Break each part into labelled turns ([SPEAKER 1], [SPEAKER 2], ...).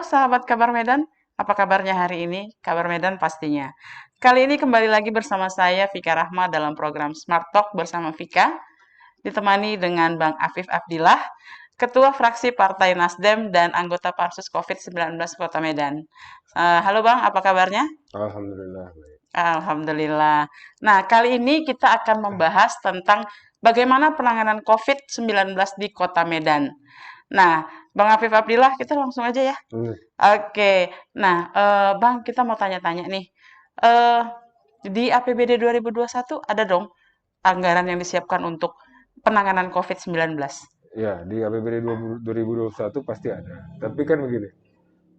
[SPEAKER 1] sahabat Kabar Medan, apa kabarnya hari ini? Kabar Medan pastinya. Kali ini kembali lagi bersama saya Vika Rahma dalam program Smart Talk bersama Vika, ditemani dengan Bang Afif Abdillah, Ketua Fraksi Partai Nasdem dan anggota Pansus COVID-19 Kota Medan. Halo Bang, apa kabarnya?
[SPEAKER 2] Alhamdulillah baik.
[SPEAKER 1] Alhamdulillah. Nah, kali ini kita akan membahas tentang bagaimana penanganan COVID-19 di Kota Medan. Nah, Bang Afif Abdillah, kita langsung aja ya.
[SPEAKER 2] Hmm,
[SPEAKER 1] Oke, nah Bang, kita mau tanya-tanya nih. Eh di APBD 2021 ada dong anggaran yang disiapkan untuk penanganan COVID-19.
[SPEAKER 2] Ya, di APBD 2021 pasti ada. Tapi kan begini,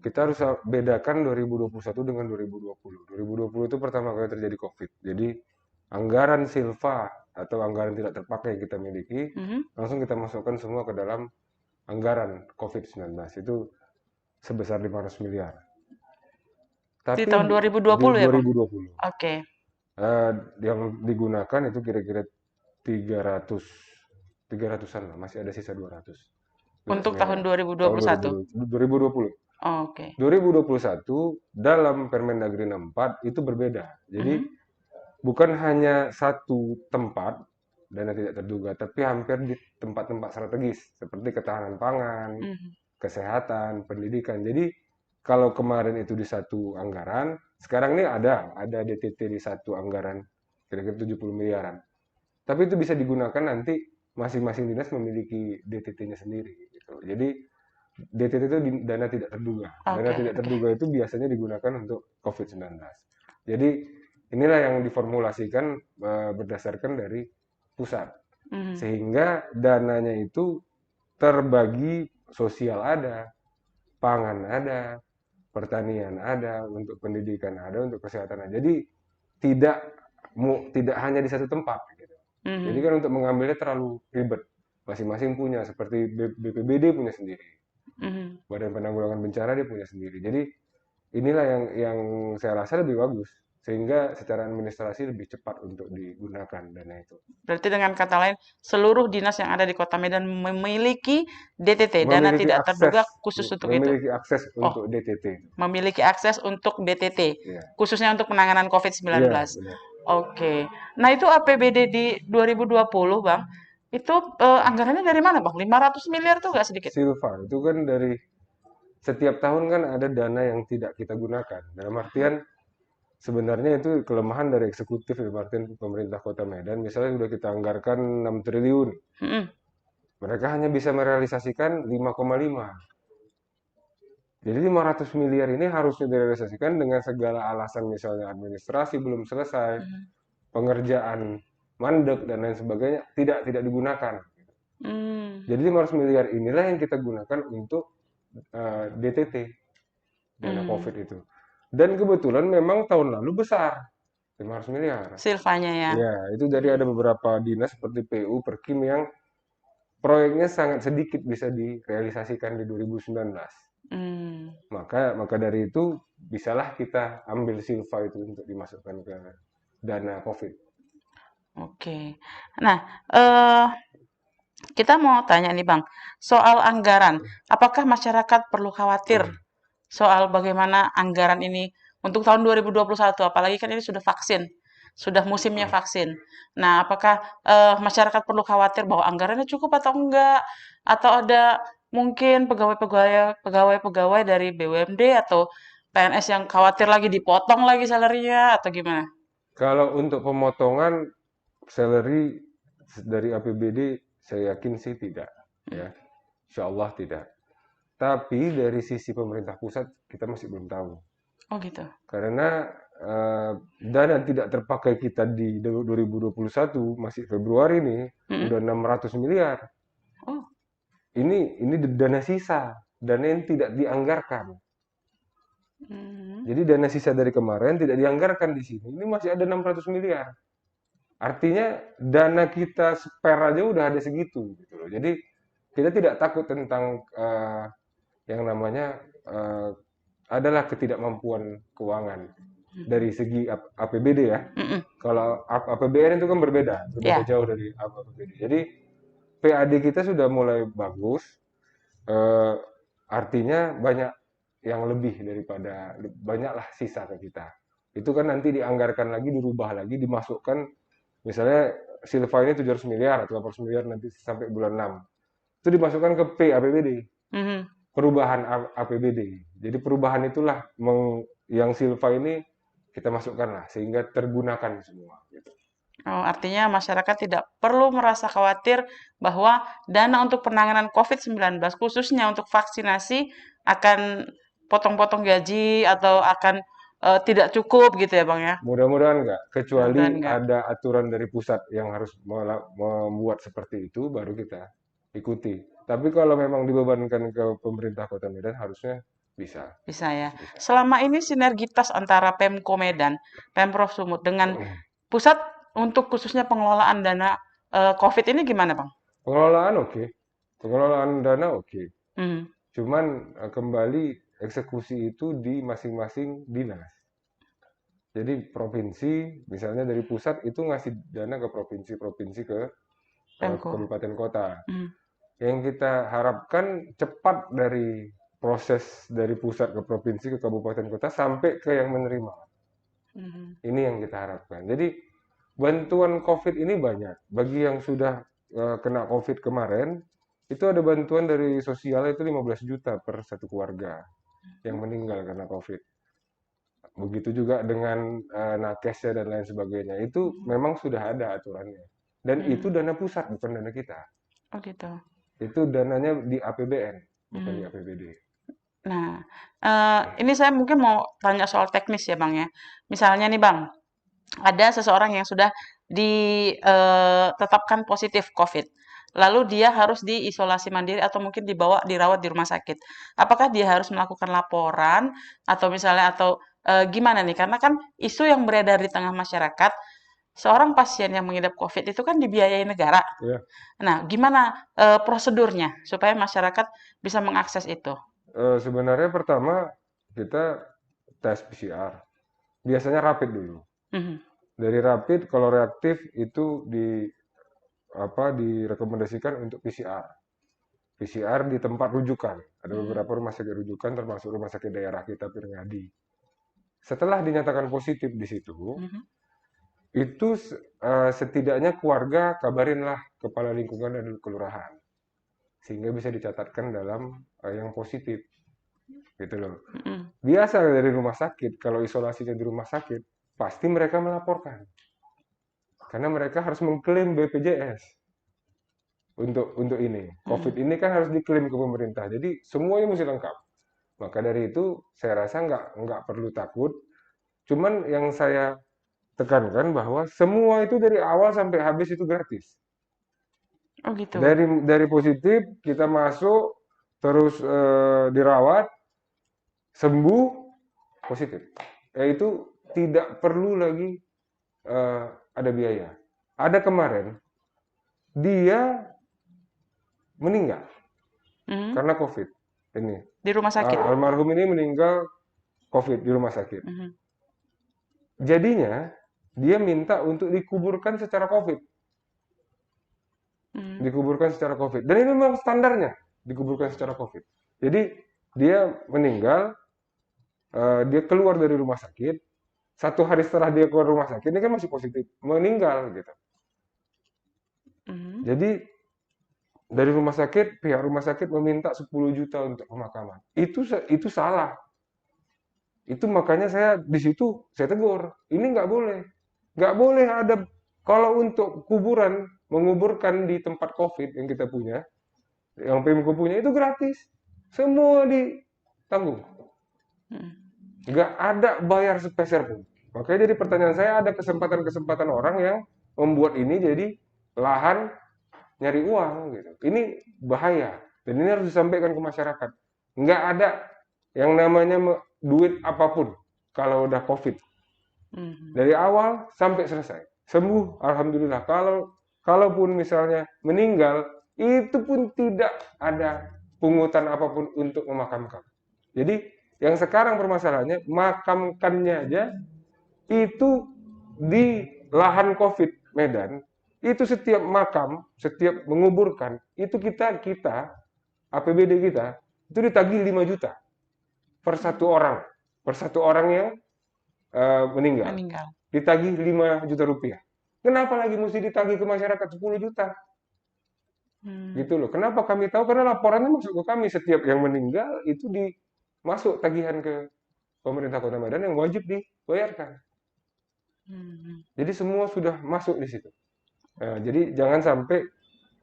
[SPEAKER 2] kita harus bedakan 2021 dengan 2020. 2020 itu pertama kali terjadi COVID. Jadi anggaran silva atau anggaran tidak terpakai yang kita miliki,
[SPEAKER 1] Mhm.
[SPEAKER 2] langsung kita masukkan semua ke dalam anggaran COVID-19. Itu sebesar 500 miliar.
[SPEAKER 1] Di
[SPEAKER 2] Tapi
[SPEAKER 1] tahun
[SPEAKER 2] di
[SPEAKER 1] 2020 ya, Bang?
[SPEAKER 2] 2020,
[SPEAKER 1] Oke.
[SPEAKER 2] eh, yang digunakan itu kira-kira 300 300-an lah, masih ada sisa 200. Nggak
[SPEAKER 1] Untuk tahun
[SPEAKER 2] sebanyak tahun
[SPEAKER 1] 2021.
[SPEAKER 2] 2020.
[SPEAKER 1] Oke.
[SPEAKER 2] 2021 dalam Permendagri 64 itu berbeda. Jadi
[SPEAKER 1] Mhm.
[SPEAKER 2] bukan hanya satu tempat dana tidak terduga, tapi hampir di tempat-tempat strategis seperti ketahanan pangan,
[SPEAKER 1] Mhm.
[SPEAKER 2] kesehatan, pendidikan. Jadi kalau kemarin itu di satu anggaran, sekarang ini ada DTT di satu anggaran kira-kira 70 miliaran. Tapi itu bisa digunakan nanti masing-masing dinas memiliki DTT-nya sendiri gitu. Jadi DTT itu dana tidak terduga. Dana
[SPEAKER 1] Oke,
[SPEAKER 2] tidak
[SPEAKER 1] oke.
[SPEAKER 2] terduga itu biasanya digunakan untuk COVID-19. Jadi inilah yang diformulasikan berdasarkan dari pusat.
[SPEAKER 1] Mhm.
[SPEAKER 2] Sehingga dananya itu terbagi, sosial ada, pangan ada, pertanian ada, untuk pendidikan ada, untuk kesehatan ada. Jadi tidak tidak hanya di satu tempat gitu. Jadi
[SPEAKER 1] Mhm.
[SPEAKER 2] kan untuk mengambilnya terlalu ribet. Masing-masing punya, seperti BPBD punya sendiri,
[SPEAKER 1] Mhm.
[SPEAKER 2] Badan Penanggulangan Bencana dia punya sendiri. Jadi inilah yang saya rasa lebih bagus, sehingga secara administrasi lebih cepat untuk digunakan dana itu.
[SPEAKER 1] Berarti dengan kata lain, seluruh dinas yang ada di Kota Medan memiliki DTT, dana
[SPEAKER 2] Memiliki
[SPEAKER 1] tidak
[SPEAKER 2] akses,
[SPEAKER 1] terduga khusus untuk itu.
[SPEAKER 2] memiliki akses
[SPEAKER 1] Oh,
[SPEAKER 2] untuk DTT.
[SPEAKER 1] memiliki akses untuk DTT,
[SPEAKER 2] Ya,
[SPEAKER 1] khususnya untuk penanganan
[SPEAKER 2] iya
[SPEAKER 1] COVID-19.
[SPEAKER 2] benar.
[SPEAKER 1] Oke. Nah, itu APBD di 2020, Bang. Itu anggarannya dari mana, Bang? 500 miliar tuh nggak sedikit.
[SPEAKER 2] Silva itu kan dari setiap tahun kan ada dana yang tidak kita gunakan. Dalam artian sebenarnya itu kelemahan dari eksekutif, dalam artian pemerintah Kota Medan. Misalnya sudah kita anggarkan 6 triliun,
[SPEAKER 1] Mhm.
[SPEAKER 2] mereka hanya bisa merealisasikan 5,5. Jadi 500 miliar ini harusnya direalisasikan dengan segala alasan, misalnya administrasi belum selesai,
[SPEAKER 1] Mhm.
[SPEAKER 2] pengerjaan mandek dan lain sebagainya tidak digunakan.
[SPEAKER 1] Hmm.
[SPEAKER 2] Jadi 500 miliar inilah yang kita gunakan untuk DTT, dana
[SPEAKER 1] Hmm.
[SPEAKER 2] COVID itu. Dan kebetulan memang tahun lalu besar, 500 miliar.
[SPEAKER 1] Silvanya ya.
[SPEAKER 2] Ya, itu dari ada beberapa dinas seperti PU, Perkim yang proyeknya sangat sedikit bisa direalisasikan di 2019.
[SPEAKER 1] Hmm.
[SPEAKER 2] Maka dari itu bisalah kita ambil silva itu untuk dimasukkan ke dana COVID.
[SPEAKER 1] Oke. Nah, eh kita mau tanya nih Bang, soal anggaran. Apakah masyarakat perlu khawatir soal bagaimana anggaran ini untuk tahun 2021, apalagi kan ini sudah vaksin, sudah musimnya vaksin. Nah, apakah masyarakat perlu khawatir bahwa anggarannya cukup atau enggak? Atau ada mungkin pegawai-pegawai dari BUMD atau PNS yang khawatir lagi dipotong lagi salarinya atau gimana?
[SPEAKER 2] Kalau untuk pemotongan salary dari APBD, saya yakin sih tidak, ya, Insya Allah tidak. Tapi dari sisi pemerintah pusat kita masih belum tahu,
[SPEAKER 1] Oh gitu.
[SPEAKER 2] karena dana tidak terpakai kita di 2021 masih Februari nih
[SPEAKER 1] Mm-mm.
[SPEAKER 2] udah 600 miliar.
[SPEAKER 1] Oh.
[SPEAKER 2] Ini dana sisa, dana yang tidak dianggarkan.
[SPEAKER 1] Hmm.
[SPEAKER 2] Jadi dana sisa dari kemarin tidak dianggarkan di sini. Ini masih ada 600 miliar. Artinya dana kita spare aja udah ada segitu gitu loh. Jadi kita tidak takut tentang yang namanya adalah ketidakmampuan keuangan dari segi APBD ya.
[SPEAKER 1] Mm-mm.
[SPEAKER 2] Kalau APBN itu kan berbeda
[SPEAKER 1] Ya.
[SPEAKER 2] jauh dari APBD. Jadi PAD kita sudah mulai bagus, eh, artinya banyak yang lebih daripada banyaklah sisa ke kita. Itu kan nanti dianggarkan lagi, dirubah lagi, dimasukkan misalnya Silva ini 700 miliar atau 800 miliar nanti sampai bulan 6. Itu dimasukkan ke APBD,
[SPEAKER 1] Mhm.
[SPEAKER 2] perubahan APBD. Jadi perubahan itulah yang Silva ini kita masukkan lah sehingga tergunakan semua gitu.
[SPEAKER 1] Oh, artinya masyarakat tidak perlu merasa khawatir bahwa dana untuk penanganan COVID-19, khususnya untuk vaksinasi, akan potong-potong gaji atau akan tidak cukup gitu ya, Bang ya?
[SPEAKER 2] Mudah-mudahan enggak,
[SPEAKER 1] Mudah-mudahan
[SPEAKER 2] kecuali
[SPEAKER 1] enggak.
[SPEAKER 2] ada aturan dari pusat yang harus membuat seperti itu, baru kita ikuti. Tapi kalau memang dibebankan ke pemerintah Kota Medan, harusnya bisa.
[SPEAKER 1] Bisa ya.
[SPEAKER 2] Bisa.
[SPEAKER 1] Selama ini sinergitas antara Pemko Medan, Pemprov Sumut dengan pusat untuk khususnya pengelolaan dana COVID ini gimana, Bang?
[SPEAKER 2] Pengelolaan oke, pengelolaan dana oke.
[SPEAKER 1] Hmm.
[SPEAKER 2] Cuman kembali eksekusi itu di masing-masing dinas. Jadi provinsi, misalnya dari pusat itu ngasih dana ke provinsi-provinsi ke
[SPEAKER 1] Pemko.
[SPEAKER 2] kabupaten kota.
[SPEAKER 1] Hmm.
[SPEAKER 2] Yang kita harapkan cepat dari proses dari pusat ke provinsi ke kabupaten kota sampai ke yang menerima.
[SPEAKER 1] Mhm.
[SPEAKER 2] Ini yang kita harapkan. Jadi bantuan COVID ini banyak. Bagi yang sudah kena COVID kemarin, itu ada bantuan dari sosial itu 15 juta per satu keluarga yang meninggal karena COVID. Begitu juga dengan nakesnya dan lain sebagainya. Itu
[SPEAKER 1] Mhm.
[SPEAKER 2] memang sudah ada aturannya. Dan itu
[SPEAKER 1] Hmm.
[SPEAKER 2] dana pusat, bukan dana kita.
[SPEAKER 1] Oh gitu.
[SPEAKER 2] Itu dananya di APBN, bukan di
[SPEAKER 1] Hmm.
[SPEAKER 2] APBD.
[SPEAKER 1] Nah, ini saya mungkin mau tanya soal teknis ya, Bang, ya. Misalnya nih, Bang, ada seseorang yang sudah ditetapkan positif COVID, lalu dia harus diisolasi mandiri atau mungkin dirawat di rumah sakit. Apakah dia harus melakukan laporan atau misalnya atau, gimana nih? Karena kan isu yang beredar di tengah masyarakat, seorang pasien yang mengidap COVID itu kan dibiayai negara.
[SPEAKER 2] Ya,
[SPEAKER 1] Nah, gimana, prosedurnya supaya masyarakat bisa mengakses itu?
[SPEAKER 2] sebenarnya pertama kita tes PCR. Biasanya rapid dulu.
[SPEAKER 1] Mhm.
[SPEAKER 2] Dari rapid kalau reaktif itu direkomendasikan untuk PCR. PCR di tempat rujukan. Ada
[SPEAKER 1] Mmm.
[SPEAKER 2] beberapa rumah sakit rujukan termasuk rumah sakit daerah kita Pirngadi. Setelah dinyatakan positif di situ,
[SPEAKER 1] Mhm.
[SPEAKER 2] itu setidaknya keluarga kabarinlah kepala lingkungan dan kelurahan sehingga bisa dicatatkan dalam yang positif gitu loh.
[SPEAKER 1] Mhm.
[SPEAKER 2] Biasa dari rumah sakit kalau isolasinya di rumah sakit pasti mereka melaporkan karena mereka harus mengklaim BPJS untuk ini. COVID
[SPEAKER 1] Mhm.
[SPEAKER 2] ini kan harus diklaim ke pemerintah. Jadi semuanya mesti lengkap. Maka dari itu saya rasa nggak perlu takut. Cuman yang saya tekankan bahwa semua itu dari awal sampai habis itu gratis.
[SPEAKER 1] Oh gitu?
[SPEAKER 2] Dari positif kita masuk terus dirawat sembuh positif. Yaitu tidak perlu lagi eh, ada biaya. Ada kemarin dia meninggal
[SPEAKER 1] Mhm.
[SPEAKER 2] karena COVID ini.
[SPEAKER 1] Di rumah sakit?
[SPEAKER 2] Almarhum ini meninggal COVID di rumah sakit.
[SPEAKER 1] Mhm.
[SPEAKER 2] Jadinya dia minta untuk dikuburkan secara COVID,
[SPEAKER 1] Mmm.
[SPEAKER 2] dikuburkan secara COVID. Dan ini memang standarnya dikuburkan secara COVID. Jadi dia meninggal, dia keluar dari rumah sakit. 1 hari setelah dia keluar rumah sakit, ini kan masih positif, meninggal gitu.
[SPEAKER 1] Mhm.
[SPEAKER 2] Jadi dari rumah sakit, pihak rumah sakit meminta 10 juta untuk pemakaman. Itu salah. Itu makanya saya di situ saya tegur, ini nggak boleh. Nggak boleh ada, kalau untuk kuburan, menguburkan di tempat COVID yang kita punya, yang Pemko punya itu gratis. Semua ditanggung.
[SPEAKER 1] Mhm.
[SPEAKER 2] Nggak ada bayar sepeser pun. Makanya jadi pertanyaan saya, ada kesempatan-kesempatan orang yang membuat ini jadi lahan nyari uang gitu. Ini bahaya. Dan ini harus disampaikan ke masyarakat. Nggak ada yang namanya duit apapun kalau udah COVID.
[SPEAKER 1] Mhm.
[SPEAKER 2] Dari awal sampai selesai. Sembuh, alhamdulillah. Kalaupun misalnya meninggal, itu pun tidak ada pungutan apapun untuk memakamkan. Jadi yang sekarang permasalahannya, makamkannya aja itu di lahan COVID Medan, itu setiap makam, setiap menguburkan, itu kita APBD kita itu ditagih 5 juta per satu orang yang meninggal.
[SPEAKER 1] Meninggal.
[SPEAKER 2] Ditagih 5 juta rupiah. Kenapa lagi mesti ditagih ke masyarakat 10 juta?
[SPEAKER 1] Hmm.
[SPEAKER 2] Gitu loh. Kenapa kami tahu? Karena laporannya masuk ke kami. Setiap yang meninggal itu masuk tagihan ke pemerintah Kota Medan yang wajib dibayarkan.
[SPEAKER 1] Hmm.
[SPEAKER 2] Jadi semua sudah masuk di situ. Jadi jangan sampai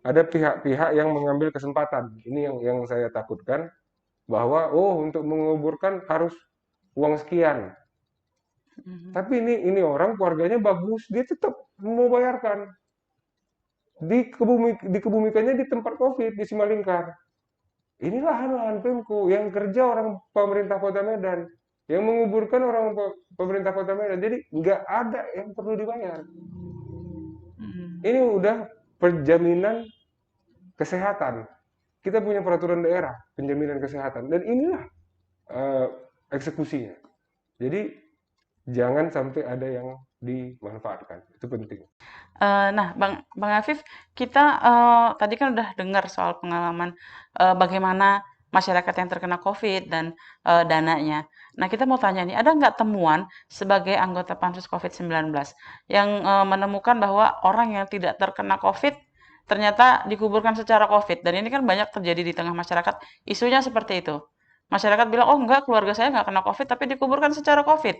[SPEAKER 2] ada pihak-pihak yang mengambil kesempatan. Ini yang saya takutkan, bahwa untuk menguburkan harus uang sekian.
[SPEAKER 1] Hmm.
[SPEAKER 2] Tapi ini orang keluarganya bagus, dia tetap mau bayarkan. Dikebumikannya di tempat COVID di Simalingkar. Ini lahan-lahan Pemko yang kerja orang pemerintah Kota Medan, yang menguburkan orang pemerintah Kota Medan. Jadi nggak ada yang perlu dibayar.
[SPEAKER 1] Hmm.
[SPEAKER 2] Ini udah penjaminan kesehatan. Kita punya peraturan daerah penjaminan kesehatan, dan inilah eh, eksekusinya. Jadi jangan sampai ada yang dimanfaatkan. Itu penting.
[SPEAKER 1] Nah, Bang Afif, kita tadi kan udah dengar soal pengalaman bagaimana masyarakat yang terkena COVID dan dananya. Nah, kita mau tanya nih, ada nggak temuan sebagai anggota Pansus COVID-19 yang menemukan bahwa orang yang tidak terkena COVID ternyata dikuburkan secara COVID? Dan ini kan banyak terjadi di tengah masyarakat, isunya seperti itu. Masyarakat bilang, oh enggak, keluarga saya nggak kena COVID, tapi dikuburkan secara COVID.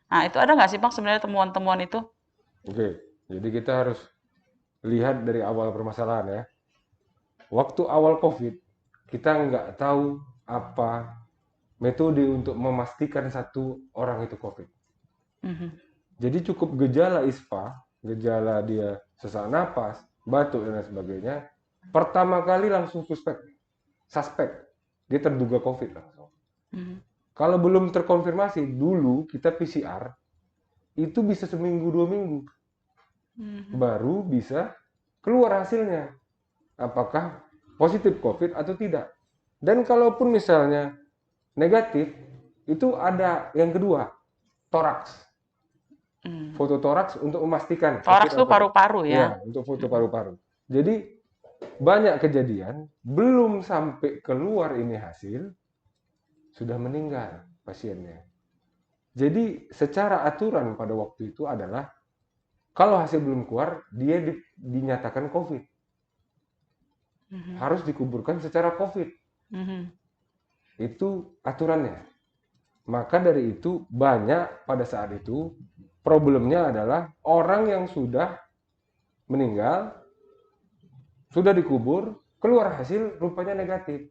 [SPEAKER 1] Nah, itu ada nggak sih Bang sebenarnya temuan-temuan itu?
[SPEAKER 2] Oke, jadi kita harus lihat dari awal permasalahan ya. Waktu awal COVID, kita nggak tahu apa metode untuk memastikan satu orang itu COVID.
[SPEAKER 1] Mhm.
[SPEAKER 2] Jadi cukup gejala ISPA, gejala dia sesak napas, batuk dan lain sebagainya. Pertama kali langsung suspek, dia terduga COVID langsung.
[SPEAKER 1] Mhm.
[SPEAKER 2] Kalau belum terkonfirmasi, dulu kita PCR itu bisa seminggu 2 minggu
[SPEAKER 1] Mhm.
[SPEAKER 2] baru bisa keluar hasilnya, apakah positif COVID atau tidak. Dan kalaupun misalnya negatif, itu ada yang kedua, toraks.
[SPEAKER 1] Mmm.
[SPEAKER 2] Foto toraks untuk memastikan COVID
[SPEAKER 1] Toraks tuh
[SPEAKER 2] atau tidak.
[SPEAKER 1] paru-paru ya?
[SPEAKER 2] Ya, untuk foto
[SPEAKER 1] Mhm.
[SPEAKER 2] paru-paru. Jadi banyak kejadian belum sampai keluar ini hasil sudah meninggal pasiennya. Jadi secara aturan pada waktu itu adalah kalau hasil belum keluar dia dinyatakan COVID,
[SPEAKER 1] Mhm.
[SPEAKER 2] harus dikuburkan secara COVID.
[SPEAKER 1] Mhm.
[SPEAKER 2] Itu aturannya. Maka dari itu banyak pada saat itu problemnya adalah orang yang sudah meninggal, sudah dikubur, keluar hasil rupanya negatif.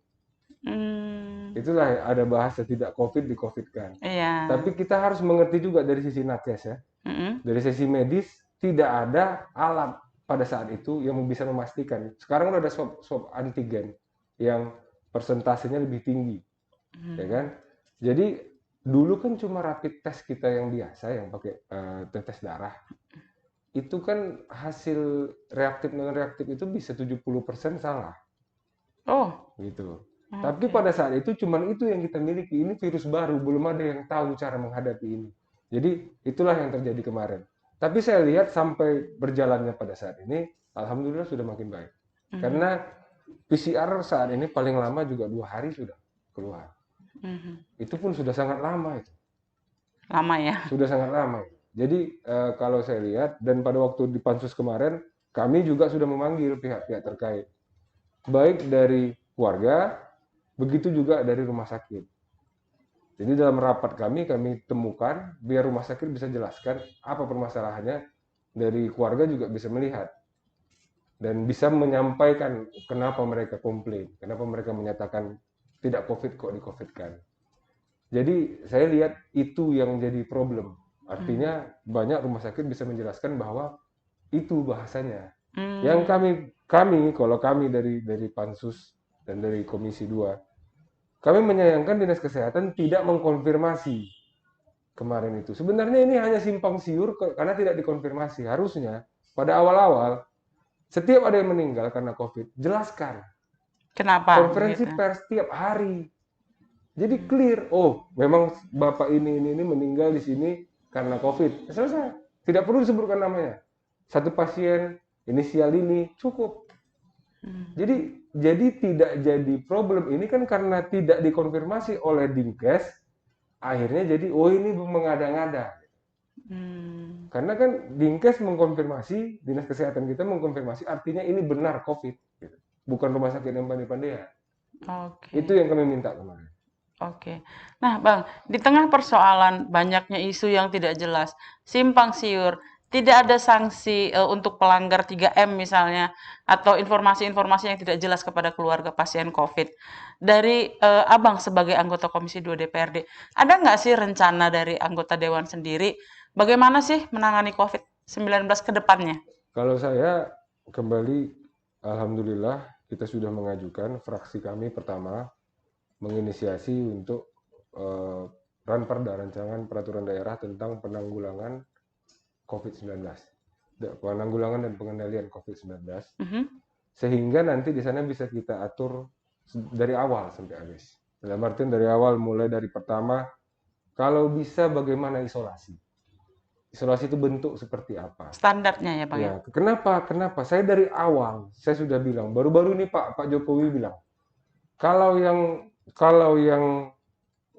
[SPEAKER 1] Mmm.
[SPEAKER 2] Itulah ada bahasa tidak COVID di-COVID-kan.
[SPEAKER 1] Iya.
[SPEAKER 2] Tapi kita harus mengerti juga dari sisi nakes ya.
[SPEAKER 1] Mhm.
[SPEAKER 2] Dari sisi medis tidak ada alat pada saat itu yang bisa memastikan. Sekarang udah ada swab antigen yang persentasenya lebih tinggi, ya
[SPEAKER 1] Mhm.
[SPEAKER 2] kan? Jadi dulu kan cuma rapid test kita yang biasa yang pakai tetes darah. Itu kan hasil reaktif non reaktif itu bisa 70% salah
[SPEAKER 1] Oh,
[SPEAKER 2] gitu. Tapi
[SPEAKER 1] oke.
[SPEAKER 2] pada saat itu cuman itu yang kita miliki. Ini virus baru, belum ada yang tahu cara menghadapi ini. Jadi itulah yang terjadi kemarin. Tapi saya lihat sampai berjalannya pada saat ini, alhamdulillah sudah makin baik.
[SPEAKER 1] Mhm.
[SPEAKER 2] Karena PCR saat ini paling lama juga 2 hari sudah keluar.
[SPEAKER 1] Mhm.
[SPEAKER 2] Itu pun sudah sangat lama itu.
[SPEAKER 1] Lama ya?
[SPEAKER 2] Sudah sangat lama. Jadi kalau saya lihat dan pada waktu di pansus kemarin, kami juga sudah memanggil pihak-pihak terkait, baik dari keluarga, begitu juga dari rumah sakit. Jadi dalam rapat kami temukan biar rumah sakit bisa jelaskan apa permasalahannya, dari keluarga juga bisa melihat dan bisa menyampaikan kenapa mereka komplain, kenapa mereka menyatakan tidak COVID kok di-COVID-kan. Jadi saya lihat itu yang jadi problem.
[SPEAKER 1] Mhm.
[SPEAKER 2] Artinya banyak rumah sakit bisa menjelaskan bahwa itu bahasanya. Yang
[SPEAKER 1] Mmm.
[SPEAKER 2] kami kalau kami dari Pansus dan dari Komisi 2, kami menyayangkan Dinas Kesehatan tidak mengkonfirmasi kemarin itu. Sebenarnya ini hanya simpang siur karena tidak dikonfirmasi. Harusnya pada awal-awal setiap ada yang meninggal karena COVID, jelaskan.
[SPEAKER 1] Kenapa
[SPEAKER 2] Konferensi
[SPEAKER 1] begitu?
[SPEAKER 2] pers setiap hari. Jadi
[SPEAKER 1] Mmm.
[SPEAKER 2] clear, memang bapak ini meninggal di sini karena COVID. Selesai. Tidak perlu disebutkan namanya. Satu pasien, inisial ini, cukup.
[SPEAKER 1] Mhm.
[SPEAKER 2] Jadi tidak jadi problem ini kan karena tidak dikonfirmasi oleh Dinkes Akhirnya jadi, oh ini mengada-ngada.
[SPEAKER 1] Hmm,
[SPEAKER 2] Karena kan Dinkes mengkonfirmasi, Dinas Kesehatan kita mengkonfirmasi, artinya ini benar COVID. Gitu. Bukan rumah sakit yang pandai-pandai.
[SPEAKER 1] oke.
[SPEAKER 2] Itu yang kami minta kemarin.
[SPEAKER 1] Oke. Nah, Bang, di tengah persoalan banyaknya isu yang tidak jelas, simpang siur, tidak ada sanksi untuk pelanggar 3M misalnya, atau informasi-informasi yang tidak jelas kepada keluarga pasien COVID. Dari Abang sebagai anggota Komisi 2 DPRD, ada nggak sih rencana dari anggota Dewan sendiri, bagaimana sih menangani COVID-19 ke depannya?
[SPEAKER 2] Kalau saya kembali, alhamdulillah kita sudah mengajukan fraksi kami pertama menginisiasi untuk Ranperda, Rancangan Peraturan Daerah tentang Penanggulangan COVID-19. Penanggulangan dan pengendalian COVID-19.
[SPEAKER 1] Mhm.
[SPEAKER 2] Sehingga nanti di sana bisa kita atur dari awal sampai habis. Dalam artian dari awal, mulai dari pertama, kalau bisa bagaimana isolasi. Isolasi itu bentuk seperti apa.
[SPEAKER 1] Standarnya ya, Bang ya?
[SPEAKER 2] Ya, kenapa? Kenapa? Saya dari awal, saya sudah bilang, baru-baru ini Pak Jokowi bilang, kalau yang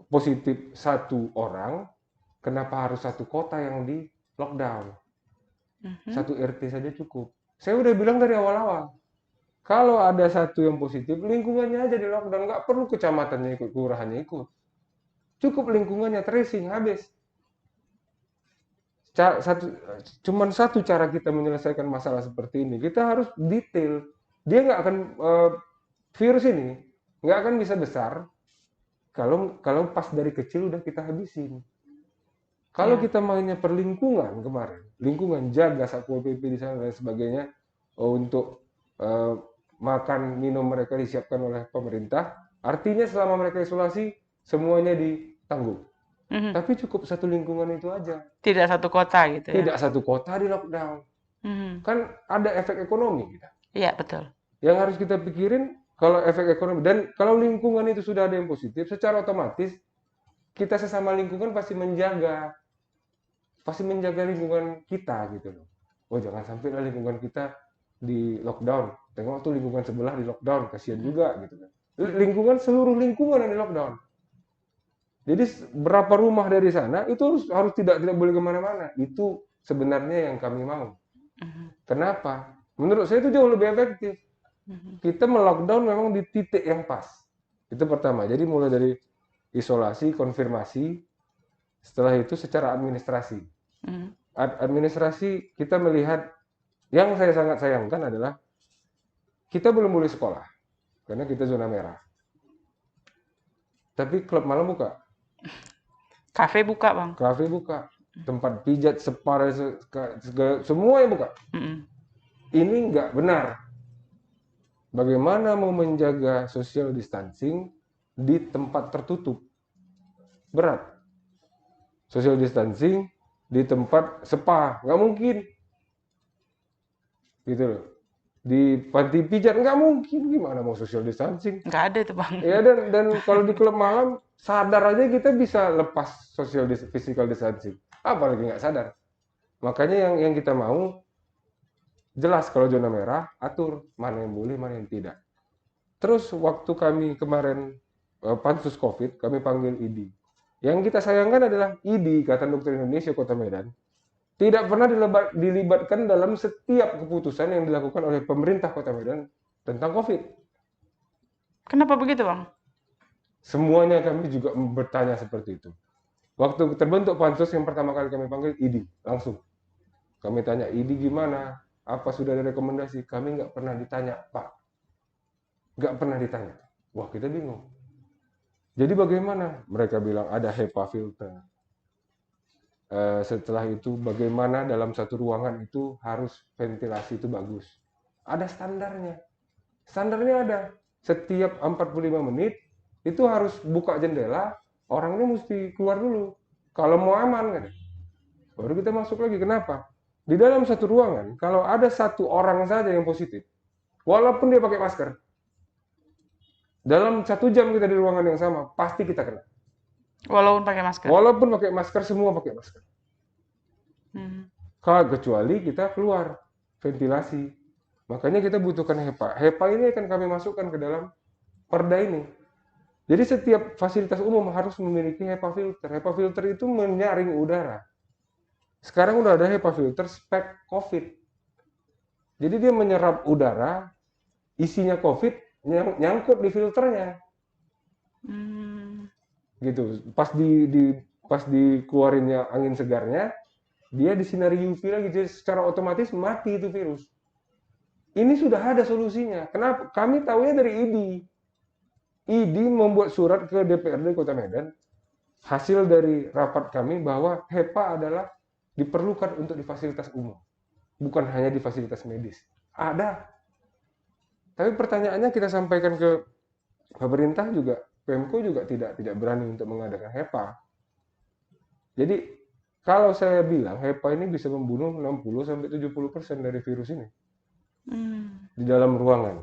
[SPEAKER 2] positif satu orang, kenapa harus satu kota yang di lockdown?
[SPEAKER 1] Mhm.
[SPEAKER 2] Satu RT saja cukup. Saya udah bilang dari awal-awal, kalau ada satu yang positif, lingkungannya aja di lockdown, nggak perlu kecamatannya ikut, kelurahannya ikut. Cukup lingkungannya tracing habis. Satu, cuman satu cara kita menyelesaikan masalah seperti ini. Kita harus detail. Dia nggak akan virus ini nggak akan bisa besar kalau kalau pas dari kecil udah kita habisin. Kalau
[SPEAKER 1] Ya.
[SPEAKER 2] kita mainnya per lingkungan kemarin, lingkungan jaga Satpol PP di sana dan sebagainya untuk eh, makan minum mereka disiapkan oleh pemerintah, artinya selama mereka isolasi semuanya ditanggung.
[SPEAKER 1] Mhm.
[SPEAKER 2] Tapi cukup satu lingkungan itu aja,
[SPEAKER 1] Tidak satu kota gitu ya?
[SPEAKER 2] tidak satu kota di lockdown.
[SPEAKER 1] Mhm.
[SPEAKER 2] Kan ada efek ekonomi kita.
[SPEAKER 1] Iya, betul.
[SPEAKER 2] Yang harus kita pikirin kalau efek ekonomi dan kalau lingkungan itu sudah ada yang positif, secara otomatis kita sesama lingkungan pasti menjaga lingkungan kita gitu loh. Oh jangan sampai lah lingkungan kita di lockdown. Tengok tuh lingkungan sebelah di lockdown, kasihan
[SPEAKER 1] Mhm.
[SPEAKER 2] juga gitu kan.
[SPEAKER 1] Mhm.
[SPEAKER 2] Lingkungan seluruh lingkungan yang di lockdown. Jadi berapa rumah dari sana itu harus tidak boleh kemana-mana. Itu sebenarnya yang kami mau.
[SPEAKER 1] Mhm.
[SPEAKER 2] Kenapa? Menurut saya itu jauh lebih efektif.
[SPEAKER 1] Mhm.
[SPEAKER 2] Kita melockdown memang di titik yang pas. Itu pertama. Jadi mulai dari isolasi, konfirmasi, setelah itu secara administrasi.
[SPEAKER 1] Mhm.
[SPEAKER 2] Administrasi kita melihat yang saya sangat sayangkan adalah kita belum boleh sekolah karena kita zona merah. Tapi klub malam buka,
[SPEAKER 1] Kafe buka, Bang.
[SPEAKER 2] kafe buka, tempat pijat, spa, semua yang buka.
[SPEAKER 1] Mhm.
[SPEAKER 2] Ini nggak benar. Bagaimana mau menjaga social distancing di tempat tertutup? Berat. Social distancing di tempat spa, nggak mungkin. Gitu loh. Di panti pijat, nggak mungkin. Gimana mau social distancing?
[SPEAKER 1] Nggak ada itu, Bang.
[SPEAKER 2] Ya dan kalau di klub malam sadar aja kita bisa lepas physical distancing. Apalagi nggak sadar. Makanya yang kita mau jelas kalau zona merah atur mana yang boleh mana yang tidak. Terus waktu kami kemarin pansus COVID kami panggil ID. Yang kita sayangkan adalah ID Ikatan Dokter Indonesia Kota Medan tidak pernah dilibatkan dalam setiap keputusan yang dilakukan oleh pemerintah Kota Medan tentang COVID.
[SPEAKER 1] Kenapa begitu, Bang?
[SPEAKER 2] Semuanya kami juga bertanya seperti itu. Waktu terbentuk pansus yang pertama kali kami panggil ID, langsung. Kami tanya, ID gimana? Apa sudah ada rekomendasi? Kami nggak pernah ditanya, Pak. Nggak pernah ditanya. Wah, kita bingung. Jadi bagaimana? Mereka bilang ada HEPA filter. Setelah itu bagaimana dalam satu ruangan itu harus ventilasi itu bagus. Ada standarnya. Standarnya ada. Setiap 45 menit itu harus buka jendela, orangnya mesti keluar dulu. Kalau mau aman kan. Baru kita masuk lagi. Kenapa? Di dalam satu ruangan, kalau ada satu orang saja yang positif, walaupun dia pakai masker, dalam 1 jam kita di ruangan yang sama, pasti kita kena.
[SPEAKER 1] Walaupun pakai masker.
[SPEAKER 2] Walaupun pakai masker, semua pakai masker.
[SPEAKER 1] Mhm.
[SPEAKER 2] Kecuali kita keluar, ventilasi. Makanya kita butuhkan HEPA. HEPA ini akan kami masukkan ke dalam perda ini. Jadi setiap fasilitas umum harus memiliki HEPA filter. HEPA filter itu menyaring udara. Sekarang udah ada HEPA filter spek COVID. Jadi dia menyerap udara, isinya COVID, nyangkut di filternya.
[SPEAKER 1] Hmm.
[SPEAKER 2] Gitu. Pas dikeluarinnya angin segarnya, dia disinari UV lagi, jadi secara otomatis mati itu virus. Ini sudah ada solusinya. Kenapa? Kami tahunya dari ID. ID membuat surat ke DPRD Kota Medan, hasil dari rapat kami bahwa HEPA adalah diperlukan untuk di fasilitas umum, bukan hanya di fasilitas medis. Ada. Tapi pertanyaannya kita sampaikan ke pemerintah juga, Pemko juga tidak berani untuk mengadakan HEPA. Jadi kalau saya bilang HEPA ini bisa membunuh 60-70% dari virus ini
[SPEAKER 1] Hmm.
[SPEAKER 2] di dalam ruangan.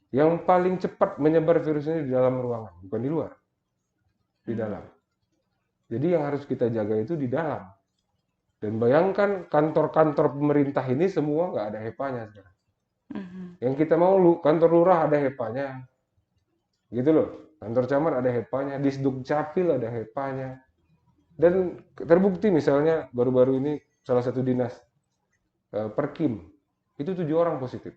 [SPEAKER 2] Yang paling cepat menyebar virus ini di dalam ruangan, bukan di luar, di dalam. Jadi yang harus kita jaga itu di dalam. Dan bayangkan kantor-kantor pemerintah ini semua nggak ada HEPA-nya sekarang.
[SPEAKER 1] Mhm.
[SPEAKER 2] Yang kita mau kantor lurah ada HEPA-nya, gitu loh. Kantor camat ada HEPA-nya, Disduk Capil ada HEPA-nya. Dan terbukti misalnya baru-baru ini salah satu dinas Perkim itu 7 orang positif.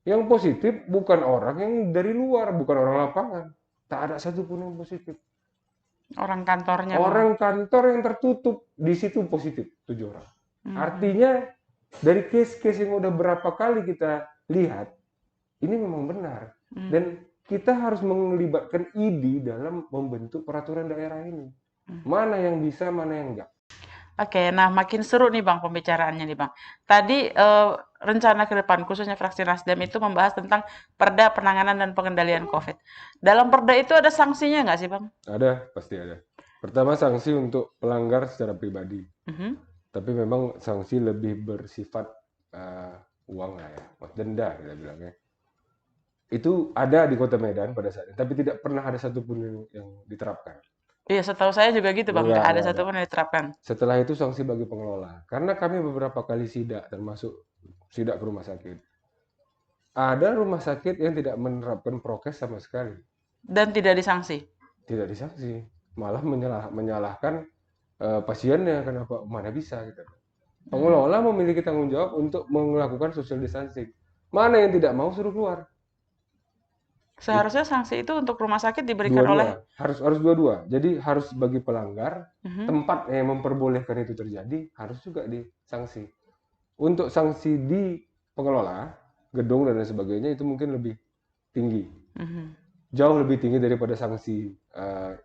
[SPEAKER 2] Yang positif bukan orang yang dari luar, bukan orang lapangan. Tak ada satupun yang positif.
[SPEAKER 1] Orang kantornya malah.
[SPEAKER 2] Orang kantor yang tertutup di situ positif 7 orang.
[SPEAKER 1] Mhm.
[SPEAKER 2] Artinya dari case-case yang udah berapa kali kita lihat, ini memang benar. Dan kita harus melibatkan ID dalam membentuk peraturan daerah ini. Mana yang bisa, mana yang enggak.
[SPEAKER 1] Oke, nah makin seru nih Bang pembicaraannya nih Bang. Tadi rencana ke depan khususnya fraksi Nasdem itu membahas tentang Perda Penanganan dan Pengendalian COVID. Dalam Perda itu ada sanksinya nggak sih Bang?
[SPEAKER 2] Ada, pasti ada. Pertama sanksi untuk pelanggar secara pribadi.
[SPEAKER 1] Mhm.
[SPEAKER 2] Tapi memang sanksi lebih bersifat uang lah ya, denda kita bilangnya. Itu ada di Kota Medan pada saat itu, tapi tidak pernah ada satupun yang diterapkan.
[SPEAKER 1] Iya, setahu saya juga gitu Bang, nggak ada
[SPEAKER 2] Nggak ada.
[SPEAKER 1] satupun yang diterapkan.
[SPEAKER 2] Setelah itu sanksi bagi pengelola. Karena kami beberapa kali sidak, termasuk sidak ke rumah sakit. Ada rumah sakit yang tidak menerapkan prokes sama sekali.
[SPEAKER 1] Dan tidak disanksi.
[SPEAKER 2] Tidak disanksi. Malah menyalahkan pasiennya, kenapa mana bisa gitu. Pengelola memiliki tanggung jawab untuk melakukan social distancing. Mana yang tidak mau suruh keluar.
[SPEAKER 1] Seharusnya sanksi itu untuk rumah sakit diberikan oleh
[SPEAKER 2] Dua-dua, harus dua-dua. Jadi harus bagi pelanggar,
[SPEAKER 1] Mhm.
[SPEAKER 2] tempat yang memperbolehkan itu terjadi harus juga disanksi. Untuk sanksi di pengelola, gedung dan lain sebagainya itu mungkin lebih tinggi.
[SPEAKER 1] Mhm.
[SPEAKER 2] Jauh lebih tinggi daripada sanksi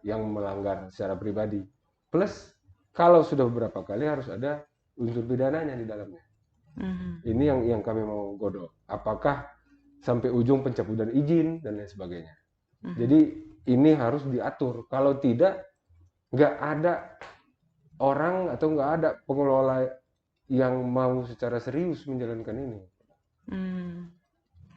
[SPEAKER 2] yang melanggar secara pribadi. Plus, kalau sudah beberapa kali harus ada unsur pidananya di dalamnya.
[SPEAKER 1] Mhm.
[SPEAKER 2] Ini yang kami mau godok. Apakah sampai ujung pencabutan izin dan lain sebagainya. Jadi ini harus diatur. Kalau tidak, nggak ada orang atau nggak ada pengelola yang mau secara serius menjalankan ini.
[SPEAKER 1] Hmm.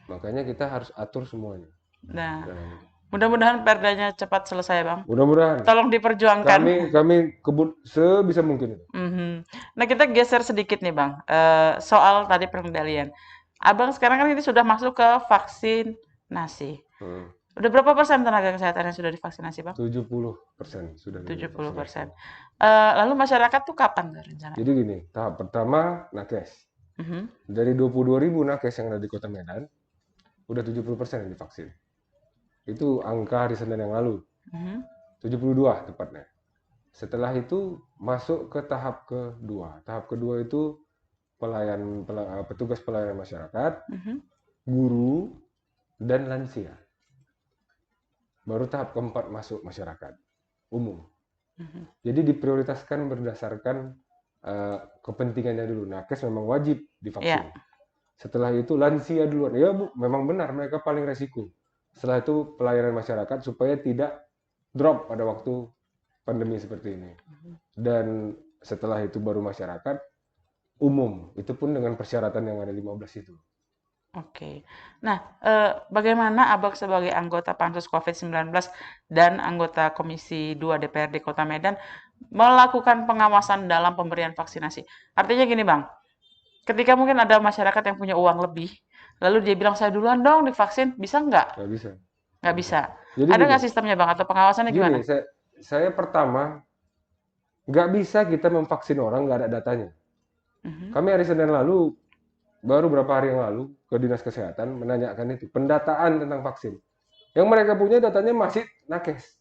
[SPEAKER 2] Makanya kita harus atur semuanya.
[SPEAKER 1] Nah,
[SPEAKER 2] Dan
[SPEAKER 1] mudah-mudahan perdanya cepat selesai Bang.
[SPEAKER 2] mudah-mudahan
[SPEAKER 1] Tolong diperjuangkan.
[SPEAKER 2] kami kebut sebisa mungkin itu.
[SPEAKER 1] Mhm. Nah, kita geser sedikit nih Bang, soal tadi pengendalian. Abang sekarang kan ini sudah masuk ke vaksinasi.
[SPEAKER 2] Hmm.
[SPEAKER 1] Udah berapa persen tenaga kesehatan yang sudah divaksinasi Bang?
[SPEAKER 2] 70% sudah
[SPEAKER 1] 70%.
[SPEAKER 2] divaksinasi.
[SPEAKER 1] Lalu masyarakat tuh kapan tuh rencana?
[SPEAKER 2] Jadi gini, tahap pertama nakes.
[SPEAKER 1] Mhm.
[SPEAKER 2] Dari 22.000 nakes yang ada di Kota Medan, udah 70% yang divaksin. Itu angka hari Senin yang lalu.
[SPEAKER 1] Mhm.
[SPEAKER 2] 72 tepatnya. Setelah itu masuk ke tahap kedua. Tahap kedua itu petugas pelayanan masyarakat,
[SPEAKER 1] Mhm.
[SPEAKER 2] guru, dan lansia. Baru tahap keempat masuk masyarakat umum.
[SPEAKER 1] Mhm.
[SPEAKER 2] Jadi diprioritaskan berdasarkan kepentingannya dulu. Nakes memang wajib divaksin.
[SPEAKER 1] Ya.
[SPEAKER 2] Setelah itu lansia duluan. Ya Bu, memang benar mereka paling resiko. Setelah itu pelayanan masyarakat supaya tidak drop pada waktu pandemi seperti ini. Dan setelah itu baru masyarakat umum. Itu pun dengan persyaratan yang ada 15 itu.
[SPEAKER 1] Oke. Nah, bagaimana Abang sebagai anggota Pansus COVID-19 dan anggota Komisi 2 DPRD Kota Medan melakukan pengawasan dalam pemberian vaksinasi? Artinya gini Bang, ketika mungkin ada masyarakat yang punya uang lebih, lalu dia bilang saya duluan dong divaksin, bisa nggak?
[SPEAKER 2] Nggak bisa.
[SPEAKER 1] Nggak bisa.
[SPEAKER 2] Jadi
[SPEAKER 1] Ada
[SPEAKER 2] gini,
[SPEAKER 1] nggak sistemnya Bang atau pengawasannya gimana?
[SPEAKER 2] saya pertama nggak bisa kita memvaksin orang nggak ada datanya.
[SPEAKER 1] Mhm.
[SPEAKER 2] Kami hari Senin lalu, baru berapa hari yang lalu, ke Dinas Kesehatan menanyakan itu, pendataan tentang vaksin. Yang mereka punya datanya masih nakes.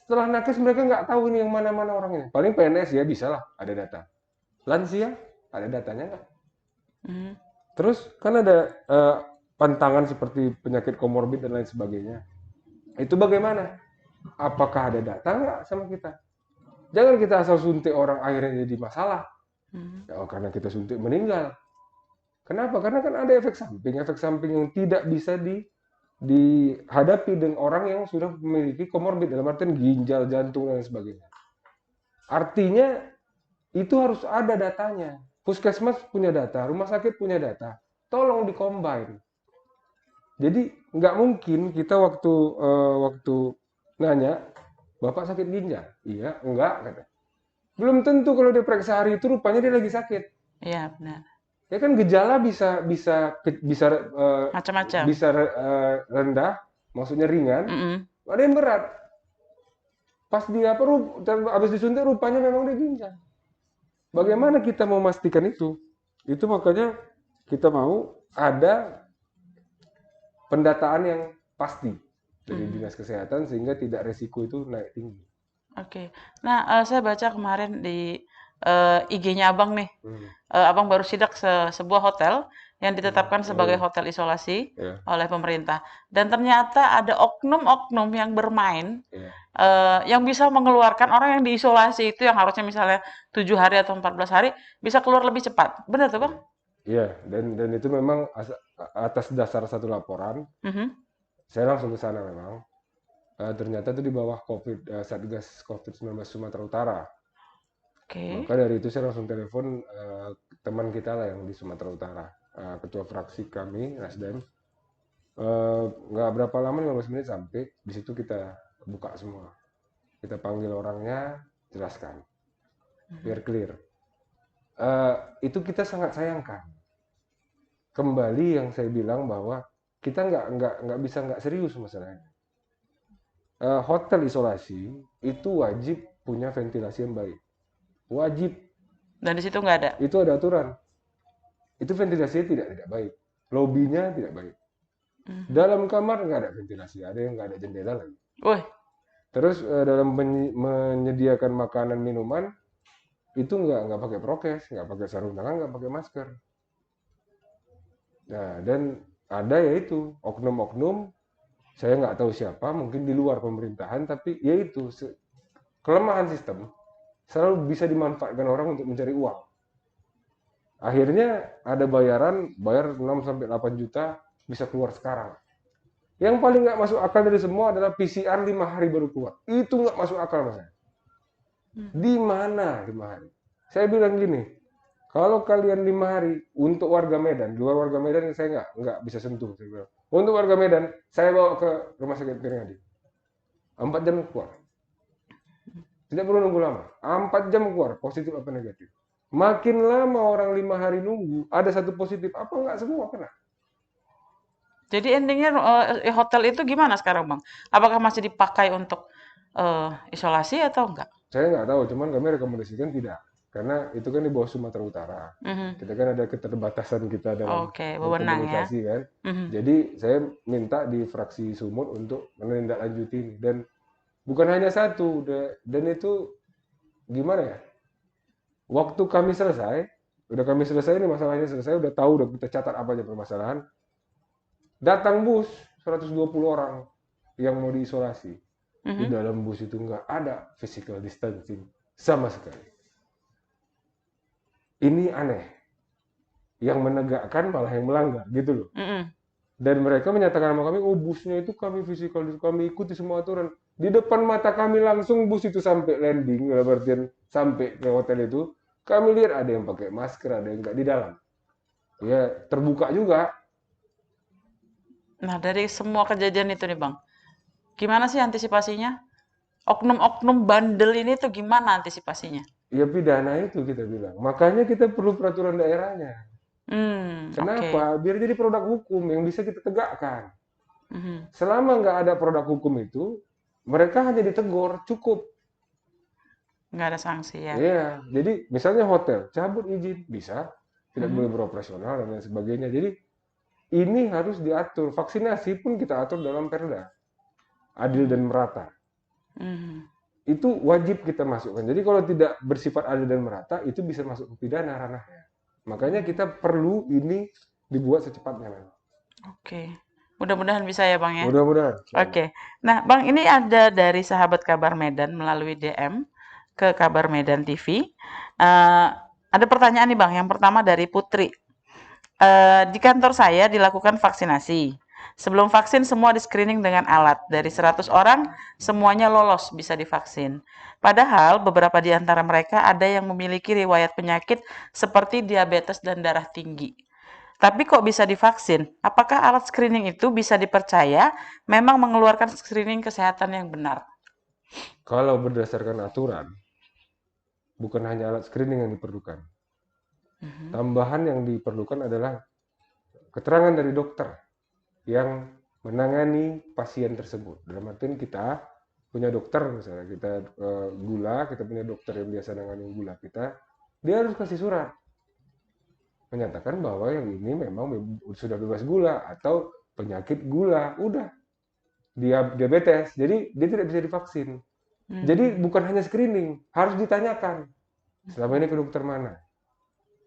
[SPEAKER 2] Setelah nakes mereka nggak tahu ini yang mana-mana orangnya. Paling PNS ya bisa lah ada data. Lansia ada datanya nggak?
[SPEAKER 1] Mhm.
[SPEAKER 2] Terus kan ada pantangan seperti penyakit komorbid dan lain sebagainya. Itu bagaimana? Apakah ada data nggak sama kita? Jangan kita asal suntik orang akhirnya jadi masalah.
[SPEAKER 1] Mhm.
[SPEAKER 2] Ya, karena kita suntik meninggal. Kenapa? Karena kan ada efek samping yang tidak bisa dihadapi dengan orang yang sudah memiliki komorbid dalam artian ginjal, jantung dan sebagainya. Artinya itu harus ada datanya. Puskesmas punya data, rumah sakit punya data. Tolong dikombin. Jadi nggak mungkin kita waktu nanya, Bapak sakit ginjal? Iya, enggak kata. Belum tentu kalau dia periksa hari itu rupanya dia lagi sakit.
[SPEAKER 1] Iya, benar.
[SPEAKER 2] Ya kan gejala bisa bisa bisa
[SPEAKER 1] Macam-macam.
[SPEAKER 2] bisa rendah, maksudnya ringan,
[SPEAKER 1] Mhm.
[SPEAKER 2] ada yang berat. Pas dia habis disuntik rupanya memang dia ginjal.
[SPEAKER 1] Mhm.
[SPEAKER 2] Bagaimana kita memastikan itu? Itu makanya kita mau ada pendataan yang pasti dari
[SPEAKER 1] Mhm.
[SPEAKER 2] Dinas Kesehatan sehingga tidak resiko itu naik tinggi.
[SPEAKER 1] Oke. Nah, saya baca kemarin di IG-nya Abang nih,
[SPEAKER 2] Hmm.
[SPEAKER 1] Abang baru sidak sebuah hotel yang
[SPEAKER 2] Hmm.
[SPEAKER 1] ditetapkan
[SPEAKER 2] Oh
[SPEAKER 1] sebagai
[SPEAKER 2] iya,
[SPEAKER 1] hotel isolasi
[SPEAKER 2] ya,
[SPEAKER 1] oleh pemerintah. Dan ternyata ada oknum-oknum yang bermain,
[SPEAKER 2] ya,
[SPEAKER 1] yang bisa mengeluarkan orang yang diisolasi itu yang harusnya misalnya 7 hari atau 14 hari, bisa keluar lebih cepat. Benar tuh, Bang?
[SPEAKER 2] ya. Iya, dan itu memang atas dasar satu laporan,
[SPEAKER 1] Mhm.
[SPEAKER 2] saya langsung ke sana memang. Ternyata itu di bawah Satgas COVID-19 Sumatera Utara.
[SPEAKER 1] Oke.
[SPEAKER 2] Maka dari itu saya langsung telepon teman kita lah yang di Sumatera Utara, ketua fraksi kami, Nasdem. Nggak berapa lama, 15 menit sampai, di situ kita buka semua. Kita panggil orangnya, jelaskan,
[SPEAKER 1] Mhm.
[SPEAKER 2] biar clear. Eh, itu kita sangat sayangkan. Kembali yang saya bilang bahwa kita nggak bisa nggak serius masalahnya. Hotel isolasi itu wajib punya ventilasi yang baik. Wajib,
[SPEAKER 1] Dan di situ nggak ada.
[SPEAKER 2] itu ada aturan. Itu ventilasinya tidak baik. Lobinya tidak baik.
[SPEAKER 1] Mhm.
[SPEAKER 2] Dalam kamar nggak ada ventilasi, ada yang nggak ada jendela lagi.
[SPEAKER 1] Wih.
[SPEAKER 2] Terus dalam menyediakan makanan minuman itu nggak pakai prokes, nggak pakai sarung tangan, nggak pakai masker. Nah, dan ada yaitu oknum-oknum, saya nggak tahu siapa, mungkin di luar pemerintahan, tapi yaitu kelemahan sistem selalu bisa dimanfaatkan orang untuk mencari uang. Akhirnya ada bayar 6 sampai 8 juta bisa keluar sekarang. Yang paling nggak masuk akal dari semua adalah PCR 5 hari baru keluar. Itu nggak masuk akal mas.
[SPEAKER 1] Mhm.
[SPEAKER 2] Di mana 5 hari? Saya bilang gini, kalau kalian 5 hari untuk warga Medan, di luar warga Medan saya nggak bisa sentuh. Saya bilang. Untuk warga Medan, saya bawa ke rumah sakit Piringadi. 4 jam keluar. Tidak perlu nunggu lama. 4 jam keluar, positif apa negatif. Makin lama orang 5 hari nunggu, ada satu positif, apa nggak semua kena.
[SPEAKER 1] Jadi endingnya hotel itu gimana sekarang, Bang? Apakah masih dipakai untuk isolasi atau enggak?
[SPEAKER 2] Saya nggak tahu, cuman kami rekomendasikan tidak. Karena itu kan di bawah Sumatera Utara.
[SPEAKER 1] Mhm.
[SPEAKER 2] Kita kan ada keterbatasan kita dalam
[SPEAKER 1] Oke, wewenang ya.
[SPEAKER 2] berkomunikasi kan.
[SPEAKER 1] Mhm.
[SPEAKER 2] Jadi saya minta di fraksi Sumut untuk menindaklanjuti ini. Dan bukan hanya satu, dan itu gimana ya? Waktu kami selesai, udah kami selesai ini masalahnya selesai, udah tahu, udah kita catat apa aja permasalahan. Datang bus 120 orang yang mau diisolasi. Di
[SPEAKER 1] Mhm.
[SPEAKER 2] dalam bus itu nggak ada physical distancing sama sekali. Ini aneh. Yang menegakkan malah yang melanggar gitu loh.
[SPEAKER 1] Mhm.
[SPEAKER 2] Dan mereka menyatakan sama kami, oh busnya itu kami physical, kami ikuti semua aturan. Di depan mata kami langsung bus itu sampai landing, berarti sampai ke hotel itu, kami lihat ada yang pakai masker, ada yang nggak di dalam. Ya terbuka juga.
[SPEAKER 1] Nah, dari semua kejadian itu nih, Bang. Gimana sih antisipasinya? Oknum-oknum bandel ini tuh gimana antisipasinya?
[SPEAKER 2] Ya pidana itu kita bilang. Makanya kita perlu peraturan daerahnya.
[SPEAKER 1] Hmm, oke.
[SPEAKER 2] Kenapa? Biar jadi produk hukum yang bisa kita tegakkan.
[SPEAKER 1] Mhm.
[SPEAKER 2] Selama nggak ada produk hukum itu, mereka hanya ditegur, cukup.
[SPEAKER 1] Nggak ada sanksi ya?
[SPEAKER 2] Iya, jadi misalnya hotel, cabut izin, bisa, tidak boleh
[SPEAKER 1] Mhm.
[SPEAKER 2] beroperasional dan lain sebagainya. Jadi ini harus diatur. Vaksinasi pun kita atur dalam Perda, adil
[SPEAKER 1] Mhm.
[SPEAKER 2] dan merata.
[SPEAKER 1] Mhm.
[SPEAKER 2] Itu wajib kita masukkan. Jadi kalau tidak bersifat adil dan merata, itu bisa masuk ke pidana ranahnya. Makanya
[SPEAKER 1] Mhm.
[SPEAKER 2] kita perlu ini dibuat secepatnya, memang.
[SPEAKER 1] Oke. Mudah-mudahan bisa ya, Bang, ya?
[SPEAKER 2] Mudah-mudahan, insya Allah.
[SPEAKER 1] Oke. Nah, Bang, ini ada dari sahabat Kabar Medan melalui DM ke Kabar Medan TV. Ada pertanyaan nih, Bang. Yang pertama dari Putri. Di kantor saya dilakukan vaksinasi. Sebelum vaksin semua di-screening dengan alat. Dari 100 orang, semuanya lolos bisa divaksin. Padahal beberapa di antara mereka ada yang memiliki riwayat penyakit seperti diabetes dan darah tinggi. Tapi kok bisa divaksin? Apakah alat screening itu bisa dipercaya memang mengeluarkan screening kesehatan yang benar?
[SPEAKER 2] Kalau berdasarkan aturan, bukan hanya alat screening yang diperlukan.
[SPEAKER 1] Mhm.
[SPEAKER 2] Tambahan yang diperlukan adalah keterangan dari dokter yang menangani pasien tersebut. Dalam artian kita punya dokter, misalnya kita gula, kita punya dokter yang biasa menangani gula kita, dia harus kasih surat menyatakan bahwa yang ini memang sudah bebas gula atau penyakit gula, udah diabetes, jadi dia tidak bisa divaksin. Jadi
[SPEAKER 1] Mhm.
[SPEAKER 2] bukan hanya screening, harus ditanyakan selama ini ke dokter mana,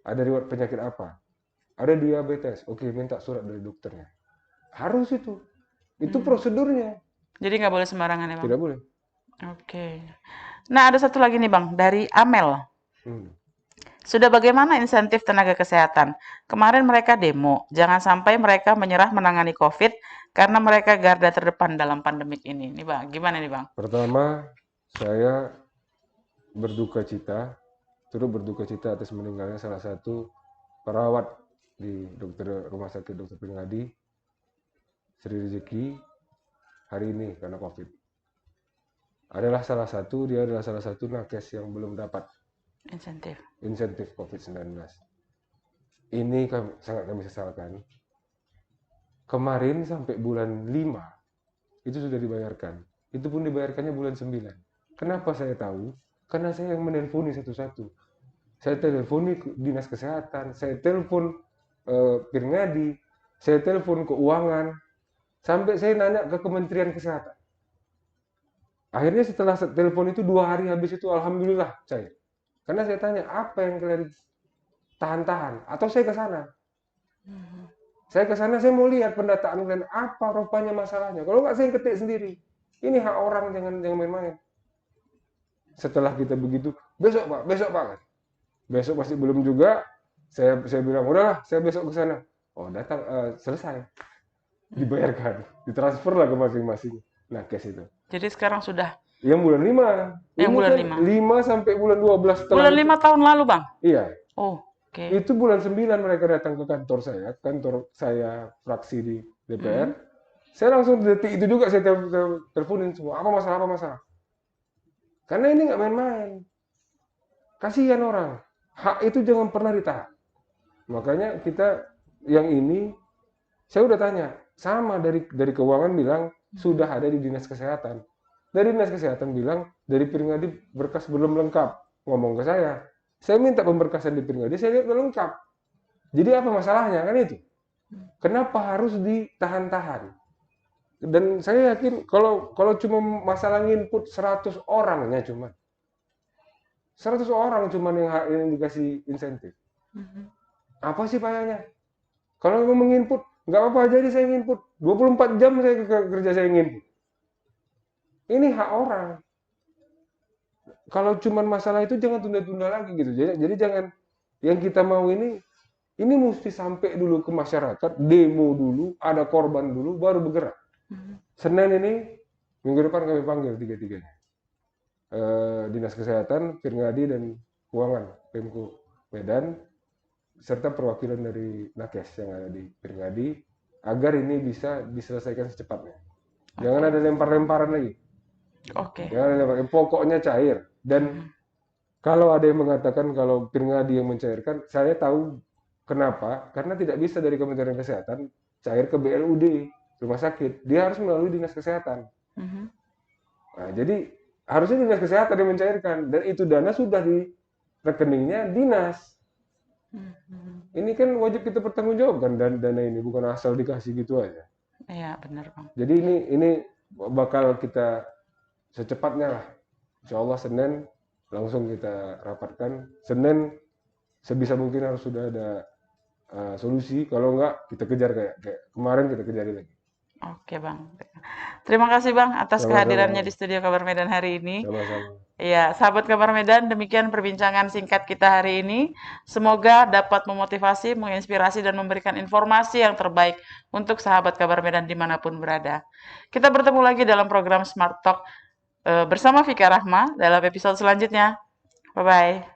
[SPEAKER 2] ada riwayat penyakit apa, ada diabetes, oke minta surat dari dokternya, harus itu
[SPEAKER 1] Mhm.
[SPEAKER 2] prosedurnya,
[SPEAKER 1] Jadi nggak boleh sembarangan ya, Bang?
[SPEAKER 2] tidak boleh.
[SPEAKER 1] Oke. Nah, ada satu lagi nih, Bang, dari Amel.
[SPEAKER 2] Hmm.
[SPEAKER 1] Sudah bagaimana insentif tenaga kesehatan? Kemarin mereka demo, jangan sampai mereka menyerah menangani COVID karena mereka garda terdepan dalam pandemik ini. Nih, Bang, gimana nih, Bang?
[SPEAKER 2] Pertama, saya berduka cita, turut berduka cita atas meninggalnya salah satu perawat di rumah sakit Dokter Pringadi, Sri Rezeki, hari ini karena COVID. Dia adalah salah satu nakes yang belum dapat
[SPEAKER 1] Insentif.
[SPEAKER 2] insentif COVID-19. Ini sangat kami sesalkan. Kemarin sampai bulan 5 itu sudah dibayarkan. Itu pun dibayarkannya bulan 9. Kenapa saya tahu? Karena saya yang menelponi satu-satu. Saya teleponi dinas kesehatan, saya telepon Pirngadi, saya telepon keuangan, sampai saya nanya ke Kementerian Kesehatan. Akhirnya setelah telepon itu 2 hari habis itu alhamdulillah cair. Karena saya tanya apa yang kalian tahan-tahan atau saya ke sana.
[SPEAKER 1] Mhm.
[SPEAKER 2] Saya ke sana, saya mau lihat pendataan kalian apa rupanya masalahnya. Kalau nggak saya ketik sendiri. Ini hak orang, jangan main-main. Setelah kita begitu, besok pak. Besok pasti belum juga. Saya bilang udahlah, saya besok ke sana. Oh datang, selesai,
[SPEAKER 1] Mhm.
[SPEAKER 2] dibayarkan, ditransfer lah ke masing-masing. Nah case itu.
[SPEAKER 1] Jadi sekarang sudah
[SPEAKER 2] Yang bulan 5,
[SPEAKER 1] yang
[SPEAKER 2] ini
[SPEAKER 1] bulan
[SPEAKER 2] kan
[SPEAKER 1] 5.
[SPEAKER 2] 5 sampai bulan 12 setelah
[SPEAKER 1] Bulan
[SPEAKER 2] itu.
[SPEAKER 1] 5 tahun lalu, Bang?
[SPEAKER 2] Iya,
[SPEAKER 1] Oh, oke.
[SPEAKER 2] itu bulan 9 mereka datang ke kantor saya fraksi di DPR.
[SPEAKER 1] Mhm.
[SPEAKER 2] Saya langsung detik itu juga saya teleponin semua. Apa masalah? Karena ini nggak main-main. Kasihan orang. Hak itu jangan pernah ditahan. Makanya kita yang ini, saya udah tanya. Sama dari keuangan bilang,
[SPEAKER 1] Mhm.
[SPEAKER 2] sudah ada di dinas kesehatan. Dari dinas kesehatan bilang, dari Pirngadi berkas belum lengkap. Ngomong ke saya. Saya minta pemberkasan di Pirngadi, saya lihat belum lengkap. Jadi apa masalahnya? Kan itu. Kenapa harus ditahan-tahan? Dan saya yakin kalau cuma masalah input 100 orangnya cuma 100 orang cuma yang dikasih insentif.
[SPEAKER 1] Mhm.
[SPEAKER 2] Apa sih payahnya? Kalau mau menginput, nggak apa-apa jadi saya input. 24 jam saya kerja saya input. Ini hak orang. Kalau cuma masalah itu jangan tunda-tunda lagi gitu. Jadi jangan yang kita mau ini mesti sampai dulu ke masyarakat, demo dulu, ada korban dulu, baru bergerak.
[SPEAKER 1] Mhm.
[SPEAKER 2] Senin ini, minggu depan kami panggil tiga-tiganya. Dinas Kesehatan, Pirngadi, dan Keuangan, Pemko Medan, serta perwakilan dari Nakes yang ada di Pirngadi, agar ini bisa diselesaikan secepatnya. Jangan
[SPEAKER 1] Oke.
[SPEAKER 2] ada lempar-lemparan lagi.
[SPEAKER 1] Oke.
[SPEAKER 2] Jangan ada lempar, pokoknya cair. Dan
[SPEAKER 1] Mhm.
[SPEAKER 2] kalau ada yang mengatakan kalau Pirngadi yang mencairkan, saya tahu kenapa. Karena tidak bisa dari Kementerian Kesehatan cair ke BLUD, rumah sakit, dia harus melalui dinas kesehatan.
[SPEAKER 1] Mhm.
[SPEAKER 2] Nah, jadi harusnya dinas kesehatan yang mencairkan, dan itu dana sudah di rekeningnya dinas.
[SPEAKER 1] Mhm.
[SPEAKER 2] Ini kan wajib kita pertanggungjawabkan, dan dana ini bukan asal dikasih gitu aja.
[SPEAKER 1] Iya, benar, Bang.
[SPEAKER 2] Jadi ini bakal kita secepatnya lah. Insya Allah Senin langsung kita rapatkan. Senin sebisa mungkin harus sudah ada solusi. Kalau enggak, kita kejar kayak kemarin, kita kejar lagi.
[SPEAKER 1] Oke, Bang. Terima kasih, Bang, atas kehadirannya di
[SPEAKER 2] Sama-sama,
[SPEAKER 1] studio Kabar Medan hari ini.
[SPEAKER 2] sama-sama.
[SPEAKER 1] Iya, sahabat Kabar Medan, demikian perbincangan singkat kita hari ini. Semoga dapat memotivasi, menginspirasi, dan memberikan informasi yang terbaik untuk sahabat Kabar Medan dimanapun berada. Kita bertemu lagi dalam program Smart Talk bersama Vika Rahma dalam episode selanjutnya. Bye-bye.